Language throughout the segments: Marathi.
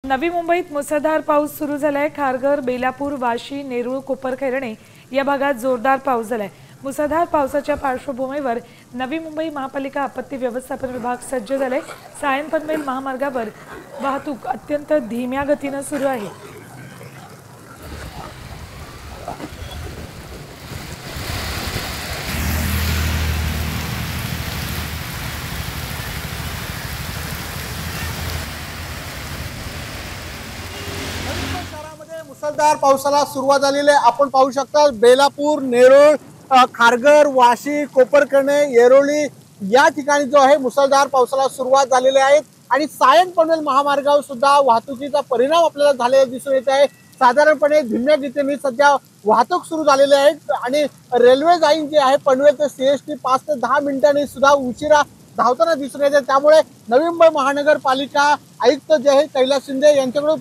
नवी मुंबईत मुसळधार पाऊस सुरू झालाय। खारघर, बेलापूर, वाशी, नेरूळ, कोपरखैरणे या भागात जोरदार पाऊस झालाय। मुसळधार पावसाच्या पार्श्वभूमीवर नवी मुंबई महापालिका आपत्ती व्यवस्थापन विभाग सज्ज झाले। सायन पनवेल महामार्गावर वाहतूक अत्यंत धीम्या गतीने सुरू आहे। मुसळधार पावसाला सुरुवात झालेली आहे। आपण पाहू शकता बेलापूर, नेरूळ, खारघर, वाशी, कोपरखैरणे, येरोली या ठिकाणी जो आहे मुसळधार पावसाला सुरुवात झालेली आहे आणि सायन पनवेल महामार्गावर सुद्धा वाहतुकीचा परिणाम आपल्याला झालेला दिसून येत आहे। साधारणपणे धीम्या गतीने सध्या वाहतूक सुरू झालेली आहे आणि रेल्वे लाईन जी आहे पनवेल ते सीएसटी 5 ते 10 मिनिटांनी सुद्धा उशिरा धावताना दिसून येते। त्यामुळे नवी मुंबई महानगरपालिका आयुक्त जे आहे कैलास शिंदे यांच्याकडून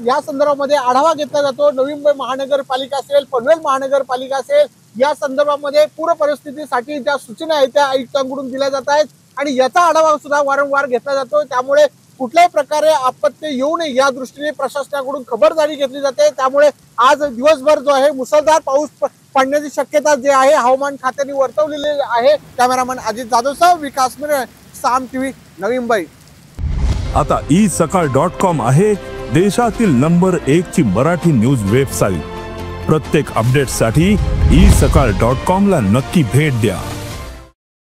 या संदर्भामध्ये आढावा घेतला जातो। नवी मुंबई महानगरपालिका असेल, पनवेल महानगरपालिका असेल, या संदर्भामध्ये पूर परिस्थितीसाठी ज्या सूचना आहेत त्या आयुक्तांकडून दिल्या जात आहेत आणि याचा आढावा सुद्धा वारंवार घेतला जातो। त्यामुळे कुठल्याही प्रकारे आपत्ती येऊ नये या दृष्टीने प्रशासनाकडून खबरदारी घेतली जाते। त्यामुळे आज दिवसभर जो आहे मुसळधार पाऊस पडण्याची शक्यता जे आहे हवामान खात्याने वर्तवलेली आहे। कॅमेरामन अजित जाधवसह विकास मिरे, साम टीव्ही, नवी मुंबई। आता isakal.com आहे देशातील नंबर 1 ची मराठी न्यूज वेबसाईट। प्रत्येक अपडेटसाठी isakal.com ला नक्की भेट द्या।